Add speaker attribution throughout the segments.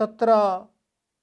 Speaker 1: 17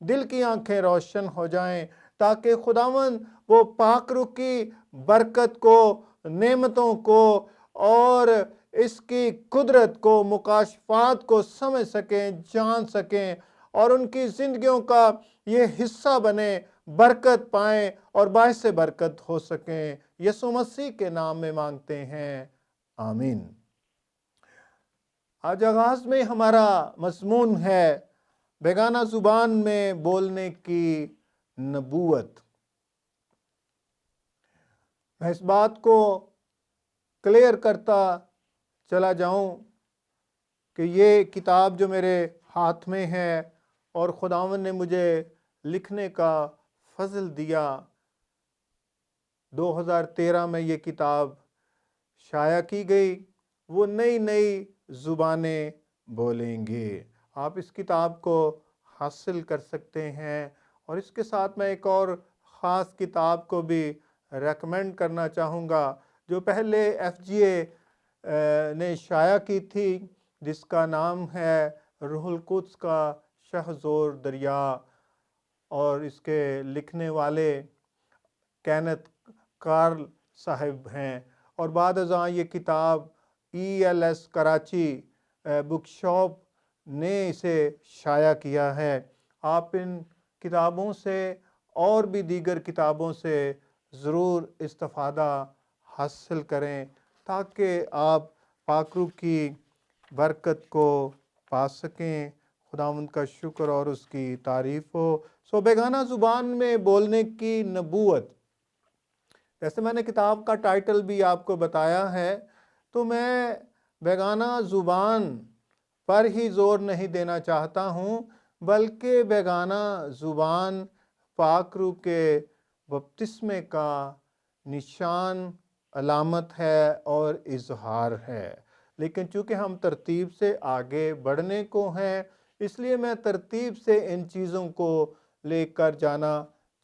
Speaker 1: دل کی آنکھیں روشن ہو جائیں، تاکہ خداوند وہ پاک روح کی برکت کو، نعمتوں کو اور اس کی قدرت کو، مکاشفات کو سمجھ سکیں، جان سکیں اور ان کی زندگیوں کا یہ حصہ بنے، برکت پائیں اور باعث برکت ہو سکیں۔ یسوع مسیح کے نام میں مانگتے ہیں، آمین۔ آج آغاز میں ہمارا مضمون ہے بیگانہ زبان میں بولنے کی نبوت۔ میں اس بات کو کلیئر کرتا چلا جاؤں کہ یہ کتاب جو میرے ہاتھ میں ہے اور خداوند نے مجھے لکھنے کا فضل دیا، 2013 میں یہ کتاب شائع کی گئی، وہ نئی نئی زبانیں بولیں گے۔ آپ اس کتاب کو حاصل کر سکتے ہیں، اور اس کے ساتھ میں ایک اور خاص کتاب کو بھی ریکمینڈ کرنا چاہوں گا جو پہلے FGA نے شائع کی تھی، جس کا نام ہے روح القدس کا شہزور دریا، اور اس کے لکھنے والے کینتھ کارل صاحب ہیں، اور بعد ازاں یہ کتاب ELS کراچی بک شاپ نے اسے شائع کیا ہے۔ آپ ان کتابوں سے اور بھی دیگر کتابوں سے ضرور استفادہ حاصل کریں، تاکہ آپ پاک روح کی برکت کو پا سکیں۔ خداوند کا شکر اور اس کی تعریف ہو۔ بیگانہ زبان میں بولنے کی نبوت، جیسے میں نے کتاب کا ٹائٹل بھی آپ کو بتایا ہے، تو میں بیگانہ زبان پر ہی زور نہیں دینا چاہتا ہوں، بلکہ بیگانہ زبان پاک روح کے بپتسمے کا نشان، علامت ہے اور اظہار ہے۔ لیکن چونکہ ہم ترتیب سے آگے بڑھنے کو ہیں، اس لیے میں ترتیب سے ان چیزوں کو لے کر جانا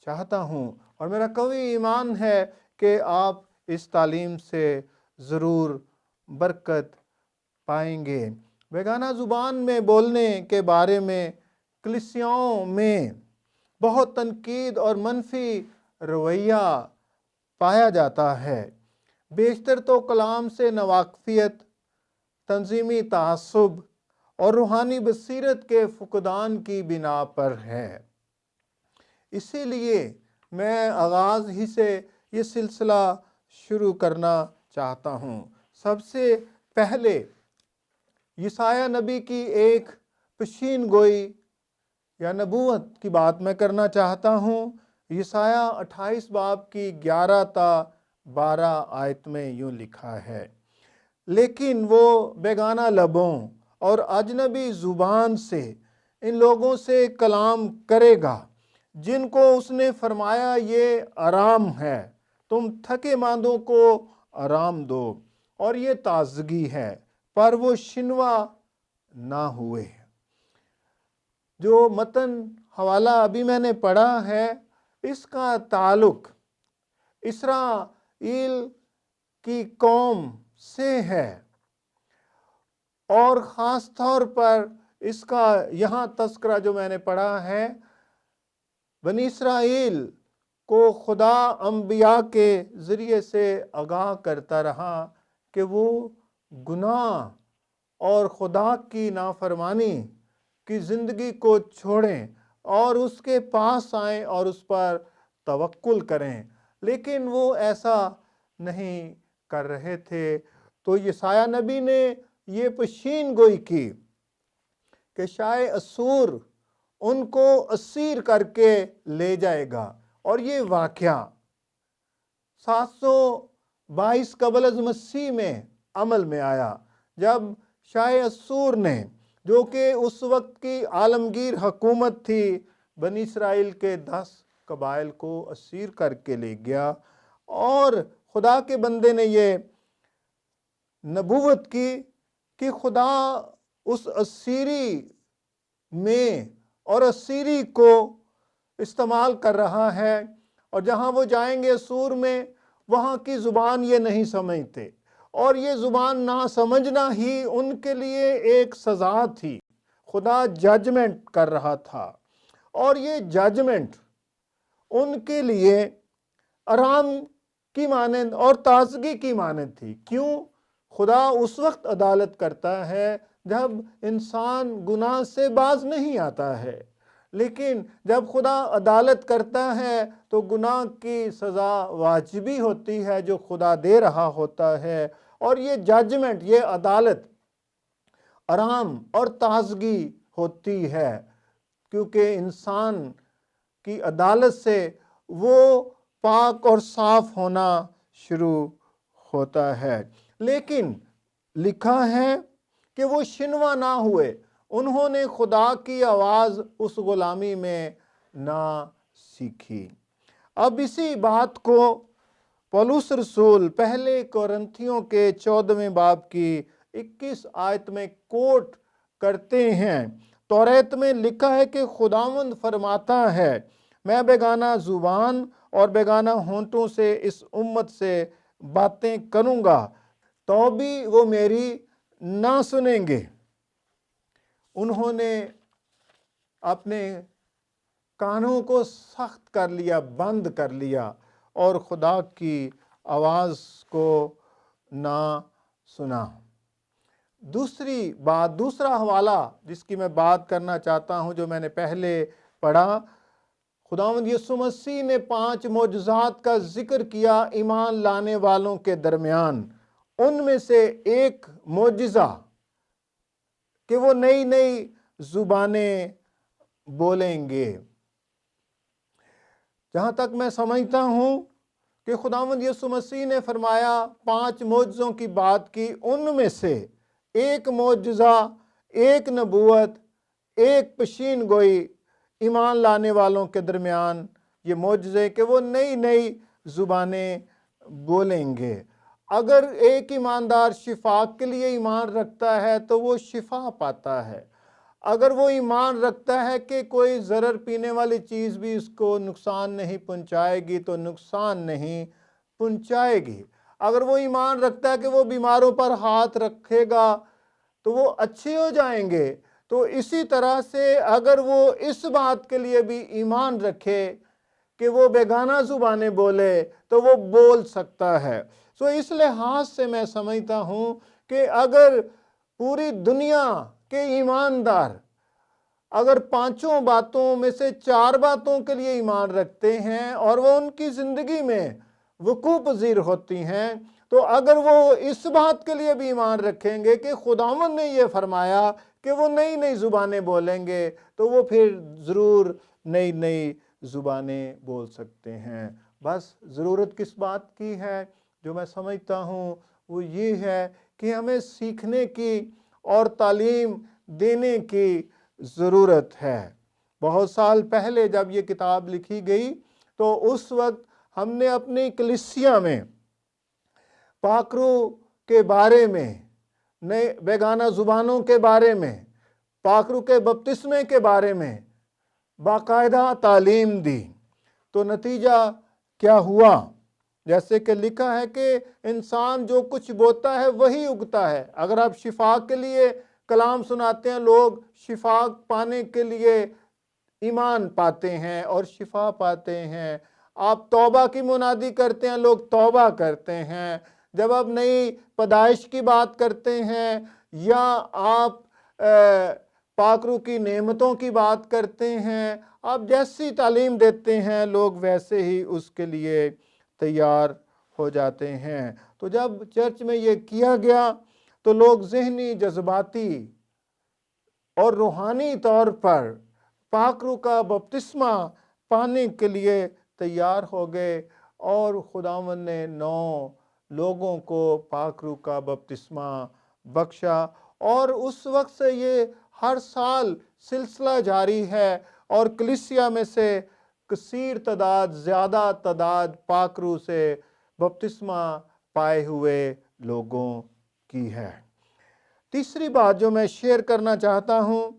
Speaker 1: چاہتا ہوں، اور میرا قوی ایمان ہے کہ آپ اس تعلیم سے ضرور برکت پائیں گے۔ بیگانہ زبان میں بولنے کے بارے میں کلیسیاؤں میں بہت تنقید اور منفی رویہ پایا جاتا ہے۔ بیشتر تو کلام سے ناواقفیت، تنظیمی تعصب اور روحانی بصیرت کے فقدان کی بنا پر ہے۔ اسی لیے میں آغاز ہی سے یہ سلسلہ شروع کرنا چاہتا ہوں۔ سب سے پہلے یسایہ نبی کی ایک پیشین گوئی یا نبوت کی بات میں کرنا چاہتا ہوں۔ یسایہ 28 باب کی 11 تا 12 آیت میں یوں لکھا ہے، لیکن وہ بیگانہ لبوں اور اجنبی زبان سے ان لوگوں سے کلام کرے گا جن کو اس نے فرمایا یہ آرام ہے، تم تھکے ماندوں کو آرام دو، اور یہ تازگی ہے، پر وہ شنوا نہ ہوئے۔ جو متن حوالہ ابھی میں نے پڑھا ہے، اس کا تعلق اسرائیل کی قوم سے ہے، اور خاص طور پر اس کا یہاں تذکرہ جو میں نے پڑھا ہے، بنی اسرائیل کو خدا انبیاء کے ذریعے سے آگاہ کرتا رہا کہ وہ گناہ اور خدا کی نافرمانی کی زندگی کو چھوڑیں اور اس کے پاس آئیں اور اس پر توکل کریں، لیکن وہ ایسا نہیں کر رہے تھے۔ تو یسایہ نبی نے یہ پیشین گوئی کی کہ شاہ اسور ان کو اسیر کر کے لے جائے گا، اور یہ واقعہ 722 قبل از مسیح میں عمل میں آیا، جب شاہ اسور نے، جو کہ اس وقت کی عالمگیر حکومت تھی، بنی اسرائیل کے 10 قبائل کو اسیر کر کے لے گیا، اور خدا کے بندے نے یہ نبوت کی کہ خدا اس اسیری میں اور اسیری کو استعمال کر رہا ہے، اور جہاں وہ جائیں گے اسور میں، وہاں کی زبان یہ نہیں سمجھتے، اور یہ زبان نہ سمجھنا ہی ان کے لیے ایک سزا تھی۔ خدا ججمنٹ کر رہا تھا، اور یہ ججمنٹ ان کے لیے آرام کی مانند اور تازگی کی مانند تھی۔ کیوں؟ خدا اس وقت عدالت کرتا ہے جب انسان گناہ سے باز نہیں آتا ہے، لیکن جب خدا عدالت کرتا ہے تو گناہ کی سزا واجبی ہوتی ہے جو خدا دے رہا ہوتا ہے، اور یہ ججمنٹ، یہ عدالت آرام اور تازگی ہوتی ہے، کیونکہ انسان کی عدالت سے وہ پاک اور صاف ہونا شروع ہوتا ہے۔ لیکن لکھا ہے کہ وہ شنوا نہ ہوئے، انہوں نے خدا کی آواز اس غلامی میں نہ سیکھی۔ اب اسی بات کو پولس رسول پہلے کورنتھیوں کے 14ویں باب کی 21 آیت میں کوٹ کرتے ہیں۔ توریت میں لکھا ہے کہ خداوند فرماتا ہے، میں بیگانہ زبان اور بیگانہ ہونٹوں سے اس امت سے باتیں کروں گا تو بھی وہ میری نہ سنیں گے۔ انہوں نے اپنے کانوں کو سخت کر لیا، بند کر لیا، اور خدا کی آواز کو نہ سنا۔ دوسری بات، دوسرا حوالہ جس کی میں بات کرنا چاہتا ہوں، جو میں نے پہلے پڑھا، خداوند یسوع مسیح نے 5 معجزات کا ذکر کیا ایمان لانے والوں کے درمیان۔ ان میں سے ایک معجزہ کہ وہ نئی نئی زبانیں بولیں گے۔ جہاں تک میں سمجھتا ہوں کہ خداوند یسوع مسیح نے فرمایا 5 معجزوں کی بات کی، ان میں سے ایک معجزہ، ایک نبوت، ایک پیشین گوئی ایمان لانے والوں کے درمیان یہ معجزے کہ وہ نئی نئی زبانیں بولیں گے۔ اگر ایک ایماندار شفا کے لیے ایمان رکھتا ہے تو وہ شفا پاتا ہے۔ اگر وہ ایمان رکھتا ہے کہ کوئی زہر پینے والی چیز بھی اس کو نقصان نہیں پہنچائے گی تو نقصان نہیں پہنچائے گی۔ اگر وہ ایمان رکھتا ہے کہ وہ بیماروں پر ہاتھ رکھے گا تو وہ اچھے ہو جائیں گے، تو اسی طرح سے اگر وہ اس بات کے لیے بھی ایمان رکھے کہ وہ بیگانہ زبانیں بولے تو وہ بول سکتا ہے۔ سو اس لحاظ سے میں سمجھتا ہوں کہ اگر پوری دنیا کے ایماندار اگر 5 باتوں میں سے 4 باتوں کے لیے ایمان رکھتے ہیں اور وہ ان کی زندگی میں وقوع پذیر ہوتی ہیں، تو اگر وہ اس بات کے لیے بھی ایمان رکھیں گے کہ خداوند نے یہ فرمایا کہ وہ نئی نئی زبانیں بولیں گے، تو وہ پھر ضرور نئی نئی زبانیں بول سکتے ہیں۔ بس ضرورت کس بات کی ہے؟ جو میں سمجھتا ہوں وہ یہ ہے کہ ہمیں سیکھنے کی اور تعلیم دینے کی ضرورت ہے۔ بہت سال پہلے جب یہ کتاب لکھی گئی تو اس وقت ہم نے اپنی کلیسیا میں پاکرو کے بارے میں، نئے بیگانہ زبانوں کے بارے میں، پاکرو کے بپتسمے کے بارے میں باقاعدہ تعلیم دی۔ تو نتیجہ کیا ہوا؟ جیسے کہ لکھا ہے کہ انسان جو کچھ بوتا ہے وہی اگتا ہے۔ اگر آپ شفا کے لیے کلام سناتے ہیں، لوگ شفا پانے کے لیے ایمان پاتے ہیں اور شفا پاتے ہیں۔ آپ توبہ کی منادی کرتے ہیں، لوگ توبہ کرتے ہیں۔ جب آپ نئی پیدائش کی بات کرتے ہیں یا آپ پاکرو کی نعمتوں کی بات کرتے ہیں، آپ جیسی تعلیم دیتے ہیں لوگ ویسے ہی اس کے لیے تیار ہو جاتے ہیں۔ تو جب چرچ میں یہ کیا گیا تو لوگ ذہنی، جذباتی اور روحانی طور پر پاکرو کا بپتسمہ پانے کے لیے تیار ہو گئے، اور خداوند نے 9 لوگوں کو پاکرو کا بپتسمہ بخشا، اور اس وقت سے یہ ہر سال سلسلہ جاری ہے، اور کلیسیا میں سے کثیر تعداد، زیادہ تعداد پاکرو سے بپتسمہ پائے ہوئے لوگوں کی ہے۔ تیسری بات جو میں شیئر کرنا چاہتا ہوں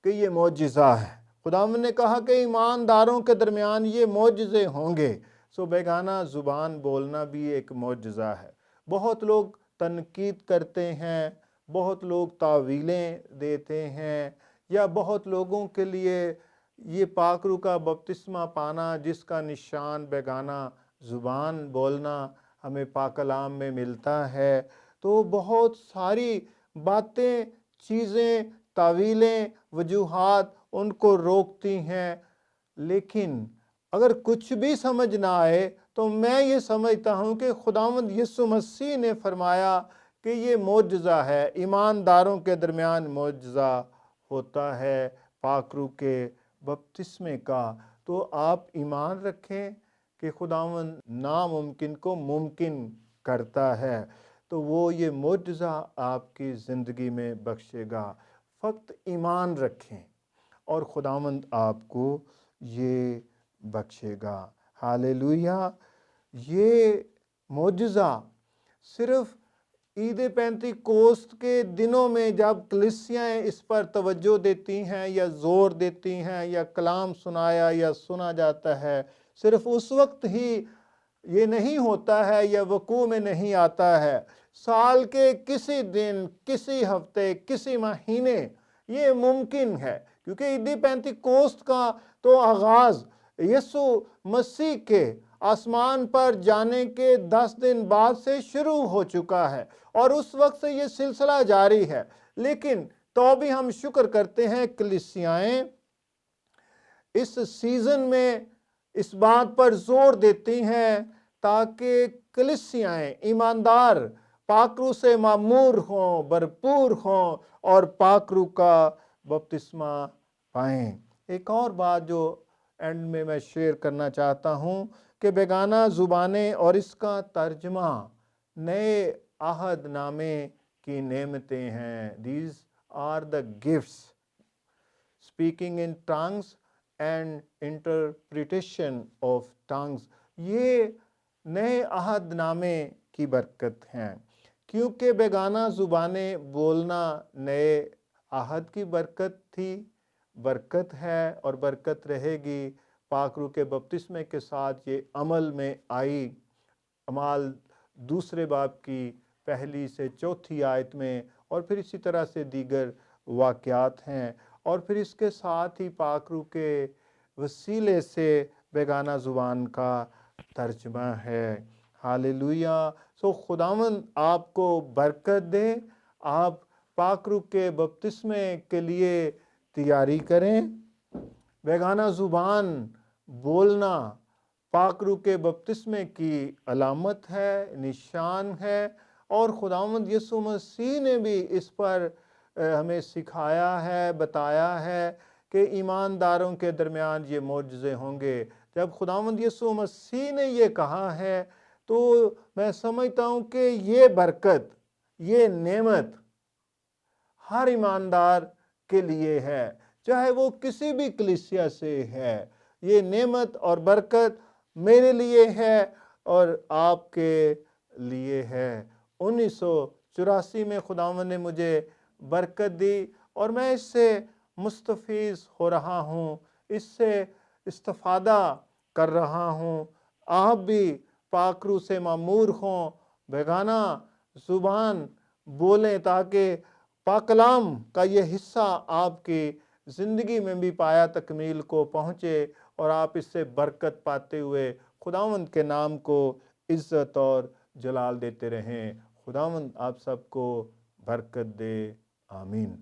Speaker 1: کہ یہ معجزہ ہے۔ خداوند نے کہا کہ ایمانداروں کے درمیان یہ معجزے ہوں گے، سو بیگانہ زبان بولنا بھی ایک معجزہ ہے۔ بہت لوگ تنقید کرتے ہیں، بہت لوگ تعویلیں دیتے ہیں، یا بہت لوگوں کے لیے یہ پاک روح کا بپتسمہ پانا جس کا نشان بیگانہ زبان بولنا ہمیں پاک کلام میں ملتا ہے، تو بہت ساری باتیں، چیزیں، تعویلیں، وجوہات ان کو روکتی ہیں۔ لیکن اگر کچھ بھی سمجھ نہ آئے تو میں یہ سمجھتا ہوں کہ خداوند یسوع مسیح نے فرمایا کہ یہ معجزہ ہے، ایمانداروں کے درمیان معجزہ ہوتا ہے پاک روح کے بپتسمے کا۔ تو آپ ایمان رکھیں کہ خداوند ناممکن کو ممکن کرتا ہے، تو وہ یہ معجزہ آپ کی زندگی میں بخشے گا۔ فقط ایمان رکھیں اور خداوند آپ کو یہ بخشے گا۔ ہاللیلویہ۔ یہ معجزہ صرف عید پینتیکوست کے دنوں میں جب کلیسیاں اس پر توجہ دیتی ہیں یا زور دیتی ہیں یا کلام سنایا یا سنا جاتا ہے، صرف اس وقت ہی یہ نہیں ہوتا ہے یا وقوع میں نہیں آتا ہے۔ سال کے کسی دن، کسی ہفتے، کسی مہینے یہ ممکن ہے، کیونکہ عید پینتیکوست کا تو آغاز یسوع مسیح کے آسمان پر جانے کے 10 دن بعد سے شروع ہو چکا ہے اور اس وقت سے یہ سلسلہ جاری ہے۔ لیکن تو بھی ہم شکر کرتے ہیں کلیسیائیں اس سیزن میں اس بات پر زور دیتی ہیں تاکہ کلیسیائیں ایماندار پاک روح سے معمور ہوں، بھرپور ہوں اور پاک روح کا بپتسمہ پائیں۔ ایک اور بات جو اینڈ میں شیئر کرنا چاہتا ہوں کہ بیگانہ زبانیں اور اس کا ترجمہ نئے عہد نامے کی نعمتیں ہیں۔ These are the gifts. Speaking in tongues and interpretation of tongues. یہ نئے عہد نامے کی برکت ہیں، کیونکہ بیگانہ زبانیں بولنا نئے عہد کی برکت تھی، برکت ہے اور برکت رہے گی۔ پاک روح کے بپتسمے کے ساتھ یہ عمل میں آئی۔ اعمال 2 باب کی 1 سے 4 آیت میں، اور پھر اسی طرح سے دیگر واقعات ہیں، اور پھر اس کے ساتھ ہی پاک روح کے وسیلے سے بیگانہ زبان کا ترجمہ ہے۔ ہاللیلویہ۔ سو خداوند آپ کو برکت دے۔ آپ پاک روح کے بپتسمے کے لیے تیاری کریں۔ بیگانہ زبان بولنا پاک روح کے بپتسمے کی علامت ہے، نشان ہے، اور خداوند یسوع مسیح نے بھی اس پر ہمیں سکھایا ہے، بتایا ہے کہ ایمانداروں کے درمیان یہ معجزے ہوں گے۔ جب خداوند یسوع مسیح نے یہ کہا ہے تو میں سمجھتا ہوں کہ یہ برکت، یہ نعمت ہر ایماندار کے لیے ہے، چاہے وہ کسی بھی کلیسیا سے ہے۔ یہ نعمت اور برکت میرے لیے ہے اور آپ کے لیے ہے۔ 1984 میں خداوند نے مجھے برکت دی اور میں اس سے مستفیض ہو رہا ہوں، اس سے استفادہ کر رہا ہوں۔ آپ بھی پاک روح سے معمور ہوں، بیگانہ زبان بولیں تاکہ پاک کلام کا یہ حصہ آپ کی زندگی میں بھی پایا تکمیل کو پہنچے اور آپ اس سے برکت پاتے ہوئے خداوند کے نام کو عزت اور جلال دیتے رہیں۔ خداوند آپ سب کو برکت دے۔ آمین۔